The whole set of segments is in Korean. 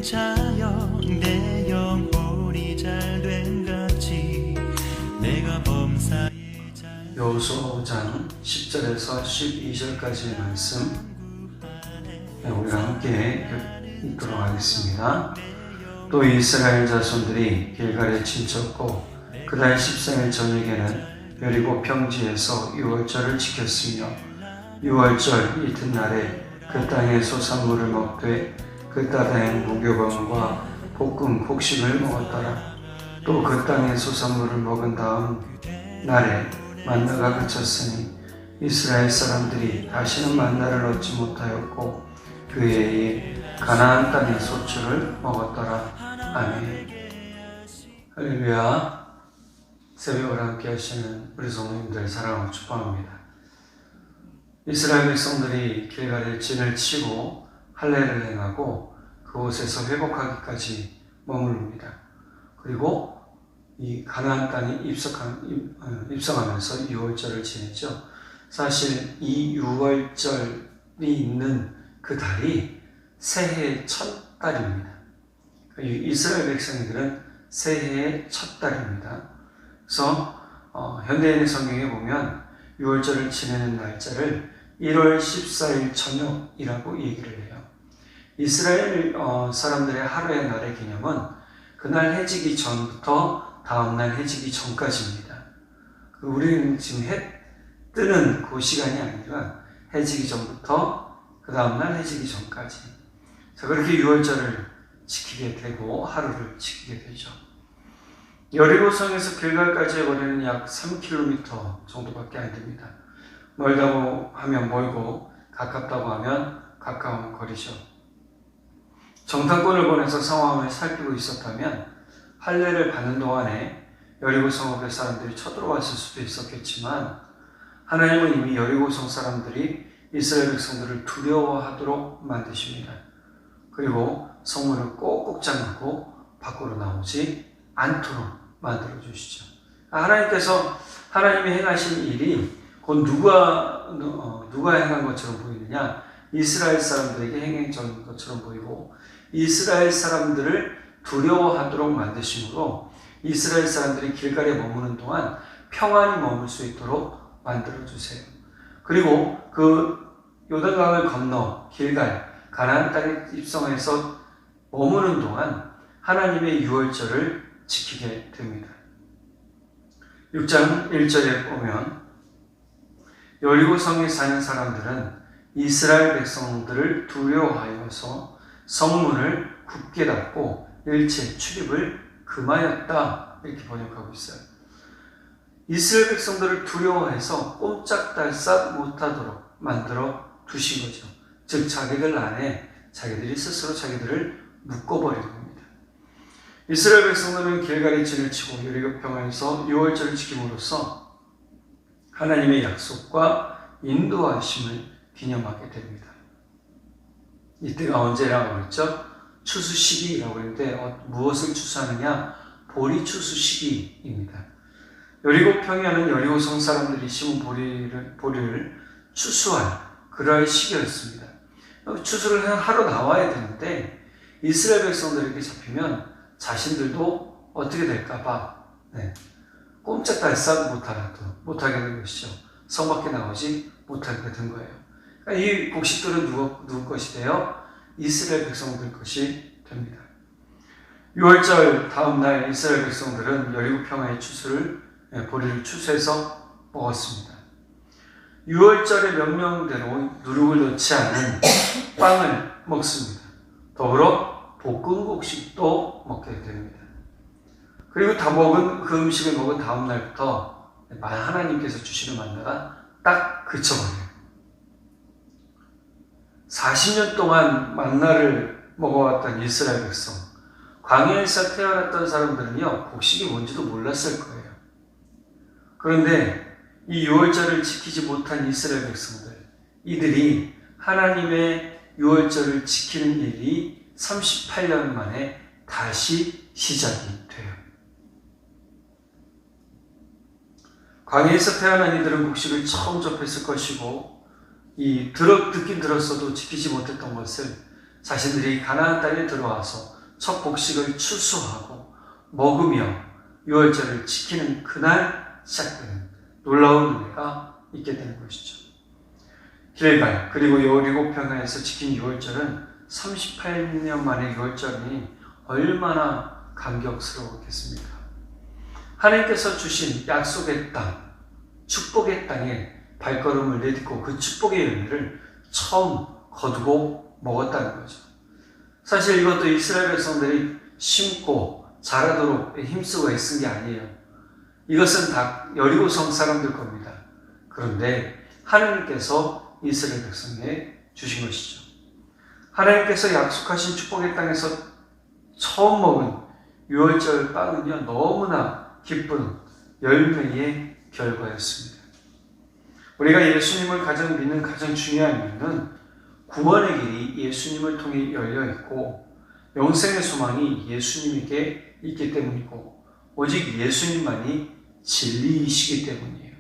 자여 내 영혼이 잘된 같이 내가 범사에 여호수아 5장 10절에서 12절까지의 말씀 우리가 함께 읽도록 하겠습니다. 또 이스라엘 자손들이 길갈에 진쳤고 그달 13일 저녁에는 여리고 평지에서 유월절을 지켰으며 유월절 이튿날에 그 땅의 소산물을 먹되 그 땅의 무교병과 볶은 곡식을 먹었더라. 또 그 땅의 소산물을 먹은 다음 날에 만나가 그쳤으니 이스라엘 사람들이 다시는 만나를 얻지 못하였고 그 해에 가나안 땅의 소출을 먹었더라. 아멘. 할렐루야. 새벽을 함께 하시는 우리 성도님들 사랑하고 축복합니다. 이스라엘 백성들이 길갈에 진을 치고 할례를 행하고 그곳에서 회복하기까지 머무릅니다. 그리고 이 가나안 땅에 입성하면서 유월절을 지냈죠. 사실 이 유월절이 있는 그 달이 새해의 첫 달입니다. 이스라엘 백성들은 새해의 첫 달입니다. 그래서 현대인의 성경에 보면 유월절을 지내는 날짜를 1월 14일 저녁이라고 얘기를 해요. 이스라엘 사람들의 하루의 날의 개념은 그날 해지기 전부터 다음날 해지기 전까지입니다. 우리는 지금 해 뜨는 그 시간이 아니라 해지기 전부터 그 다음날 해지기 전까지. 그렇게 유월절을 지키게 되고 하루를 지키게 되죠. 여리고성에서 길갈까지의 거리는 약 3km 정도밖에 안 됩니다. 멀다고 하면 멀고 가깝다고 하면 가까운 거리죠. 정탐꾼을 보내서 상황을 살피고 있었다면 할례를 받는 동안에 여리고성 읍의 사람들이 쳐들어왔을 수도 있었겠지만 하나님은 이미 여리고성 사람들이 이스라엘 백성들을 두려워하도록 만드십니다. 그리고 성문을 꼭꼭 잠그고 밖으로 나오지 않도록 만들어 주시죠. 하나님께서 하나님이 행하신 일이 곧 누가 행한 것처럼 보이느냐? 이스라엘 사람들에게 행한 것처럼 보이고 이스라엘 사람들을 두려워하도록 만드심으로 이스라엘 사람들이 길갈에 머무는 동안 평안히 머물 수 있도록 만들어 주세요. 그리고 그 요단강을 건너 길갈 가나안 땅에 입성해서 머무는 동안 하나님의 유월절을 지키게 됩니다. 6장 1절에 보면 여리고성에 사는 사람들은 이스라엘 백성들을 두려워하여서 성문을 굳게 닫고 일체 출입을 금하였다 이렇게 번역하고 있어요. 이스라엘 백성들을 두려워해서 꼼짝달싹 못하도록 만들어 두신 거죠. 즉 자기들 안에 자기들이 스스로 자기들을 묶어버린 겁니다. 이스라엘 백성들은 길갈에 진을 치고 여리고 평안에서 유월절을 지킴으로써 하나님의 약속과 인도하심을 기념하게 됩니다. 이때가 언제라고 그랬죠? 추수 시기라고 했는데 무엇을 추수하느냐? 보리 추수 시기입니다. 여리고 평야는 여리고성 사람들이 심은 보리를 추수할 그럴 시기였습니다. 추수를 하러 나와야 되는데 이스라엘 백성들에게 잡히면 자신들도 어떻게 될까봐 꼼짝달싹 못하게 된 것이죠. 성 밖에 나오지 못하게 된 거예요. 그러니까 이 곡식들은 누구 것이 돼요? 이스라엘 백성들 것이 됩니다. 6월절 다음 날 이스라엘 백성들은 여리고 평야의 보리를 추수해서 먹었습니다. 6월절의 명령대로 누룩을 넣지 않은 빵을 먹습니다. 더불어 볶은 곡식도 먹게 됩니다. 그리고 그 음식을 먹은 다음 날부터 하나님께서 주시는 만나가 딱 그쳐버려요. 40년 동안 만나를 먹어왔던 이스라엘 백성, 광야에서 태어났던 사람들은요, 곡식이 뭔지도 몰랐을 거예요. 그런데 이 유월절을 지키지 못한 이스라엘 백성들, 이들이 하나님의 유월절을 지키는 일이 38년 만에 다시 시작이 돼요. 광야에서 태어난 이들은 곡식을 처음 접했을 것이고 듣긴 들었어도 지키지 못했던 것을 자신들이 가나안 땅에 들어와서 첫 곡식을 추수하고 먹으며 유월절을 지키는 그날 시작되는 놀라운 은혜가 있게 되는 것이죠. 길갈 그리고 여리고 평야에서 지킨 유월절은 38년 만에 유월절이 얼마나 감격스러웠겠습니까? 하나님께서 주신 약속의 땅, 축복의 땅에 발걸음을 내딛고 그 축복의 열매를 처음 거두고 먹었다는 거죠. 사실 이것도 이스라엘 백성들이 심고 자라도록 힘쓰고 애쓴 게 아니에요. 이것은 다 여리고성 사람들 겁니다. 그런데 하나님께서 이스라엘 백성에게 주신 것이죠. 하나님께서 약속하신 축복의 땅에서 처음 먹은 유월절 빵은요, 너무나 기쁜 열매의 결과였습니다. 우리가 예수님을 가장 믿는 가장 중요한 이유는 구원의 길이 예수님을 통해 열려 있고 영생의 소망이 예수님에게 있기 때문이고 오직 예수님만이 진리이시기 때문이에요.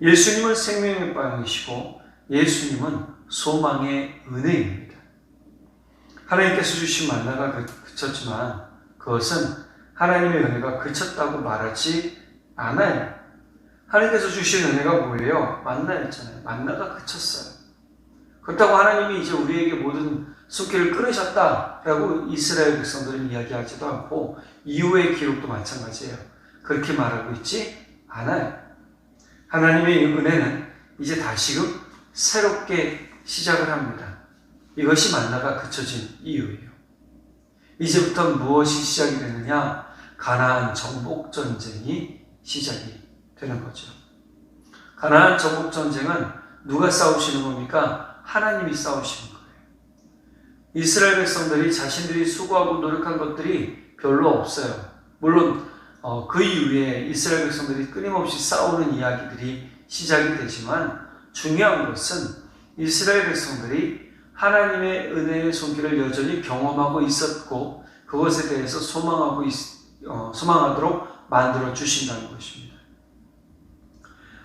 예수님은 생명의 빵이시고 예수님은 소망의 은혜입니다. 하나님께서 주신 만나가 그쳤지만 그것은 하나님의 은혜가 그쳤다고 말하지 않아요. 하나님께서 주신 은혜가 뭐예요? 만나였잖아요. 만나가 그쳤어요. 그렇다고 하나님이 이제 우리에게 모든 손길을 끊으셨다라고 이스라엘 백성들은 이야기하지도 않고 이후의 기록도 마찬가지예요. 그렇게 말하고 있지 않아요. 하나님의 은혜는 이제 다시금 새롭게 시작을 합니다. 이것이 만나가 그쳐진 이유예요. 이제부터 무엇이 시작이 되느냐? 가나안 정복 전쟁이 시작이 되는 거죠. 가나안 정복 전쟁은 누가 싸우시는 겁니까? 하나님이 싸우시는 거예요. 이스라엘 백성들이 자신들이 수고하고 노력한 것들이 별로 없어요. 물론 그 이후에 이스라엘 백성들이 끊임없이 싸우는 이야기들이 시작이 되지만 중요한 것은 이스라엘 백성들이 하나님의 은혜의 손길을 여전히 경험하고 있었고 그것에 대해서 소망하도록 만들어 주신다는 것입니다.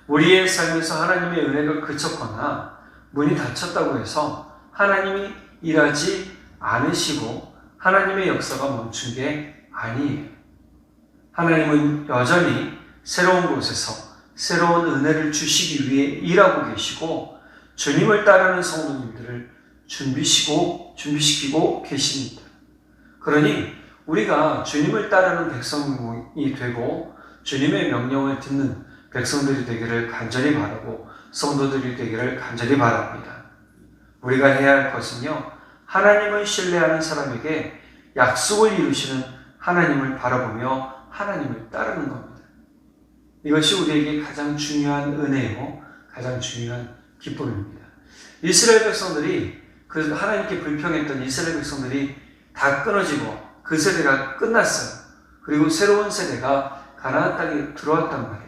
우리의 삶에서 하나님의 은혜가 그쳤거나 문이 닫혔다고 해서 하나님이 일하지 않으시고 하나님의 역사가 멈춘 게 아니에요. 하나님은 여전히 새로운 곳에서 새로운 은혜를 주시기 위해 일하고 계시고 주님을 따르는 성도님들을 준비시키고 계십니다. 그러니 우리가 주님을 따르는 백성이 되고 주님의 명령을 듣는 백성들이 되기를 간절히 바라고 성도들이 되기를 간절히 바랍니다. 우리가 해야 할 것은요, 하나님을 신뢰하는 사람에게 약속을 이루시는 하나님을 바라보며 하나님을 따르는 겁니다. 이것이 우리에게 가장 중요한 은혜요, 가장 중요한 기쁨입니다. 이스라엘 백성들이 그 하나님께 불평했던 이스라엘 백성들이 다 끊어지고 그 세대가 끝났어요. 그리고 새로운 세대가 가나안 땅에 들어왔단 말이에요.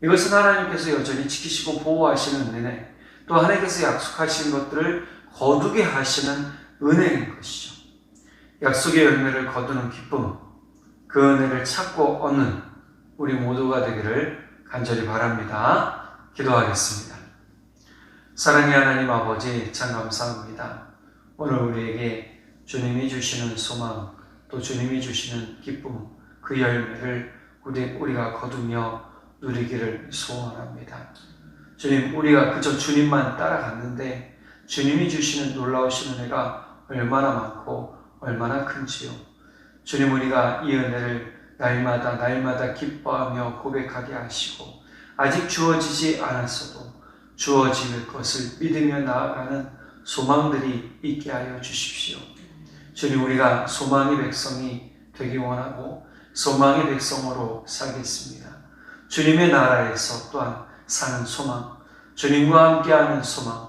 이것은 하나님께서 여전히 지키시고 보호하시는 은혜네. 또 하나님께서 약속하신 것들을 거두게 하시는 은혜인 것이죠. 약속의 열매를 거두는 기쁨, 그 은혜를 찾고 얻는 우리 모두가 되기를 간절히 바랍니다. 기도하겠습니다. 사랑의 하나님 아버지, 참 감사합니다. 오늘 우리에게 주님이 주시는 소망, 또 주님이 주시는 기쁨, 그 열매를 우리가 거두며 누리기를 소원합니다. 주님, 우리가 그저 주님만 따라갔는데 주님이 주시는 놀라우신 은혜가 얼마나 많고 얼마나 큰지요. 주님, 우리가 이 은혜를 날마다 기뻐하며 고백하게 하시고 아직 주어지지 않았어도 주어질 것을 믿으며 나아가는 소망들이 있게 하여 주십시오. 주님, 우리가 소망의 백성이 되기 원하고 소망의 백성으로 살겠습니다. 주님의 나라에서 또한 사는 소망, 주님과 함께하는 소망,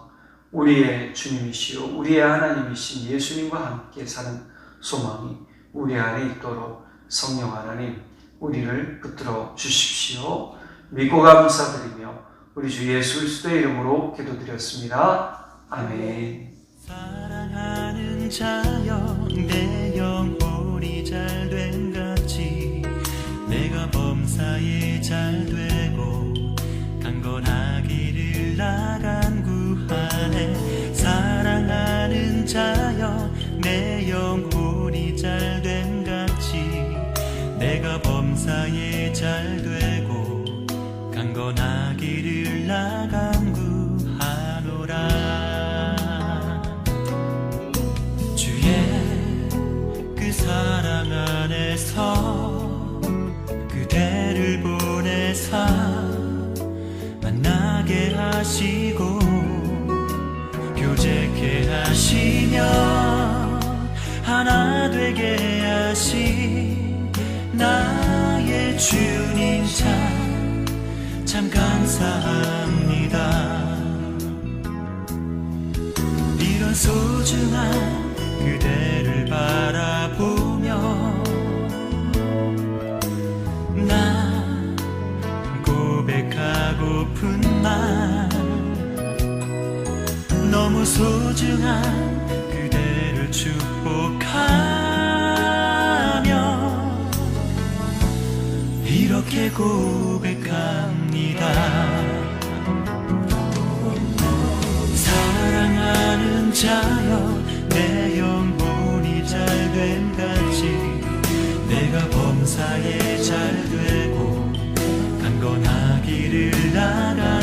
우리의 주님이시요 우리의 하나님이신 예수님과 함께 사는 소망이 우리 안에 있도록 성령 하나님 우리를 붙들어 주십시오. 믿고 감사드리며 우리 주 예수 그리스도의 이름으로 기도드렸습니다. 아멘. 사랑하는 자여 내 영혼이 잘된 같이 내가 범사에 잘되고 강건하기를 나간 구하네. 사랑하는 자여 내 영혼이 잘됨 같이 내가 범사에 잘되고 강건하기를 나 간구하노라. 주의 그 사랑 안에서 그대를 보내사 만나게 하시고 교제케 하시며 하나 되게 하신 나의 주님 참 감사합니다. 이런 소중한 그대를 바라보며 나 고백하고픈 말 너무 소중한 그대를 축복하며 이렇게 고백합니다. 사랑하는 자여 내 영혼이 잘됨 같이 내가 범사에 잘되고 강건하기를 나가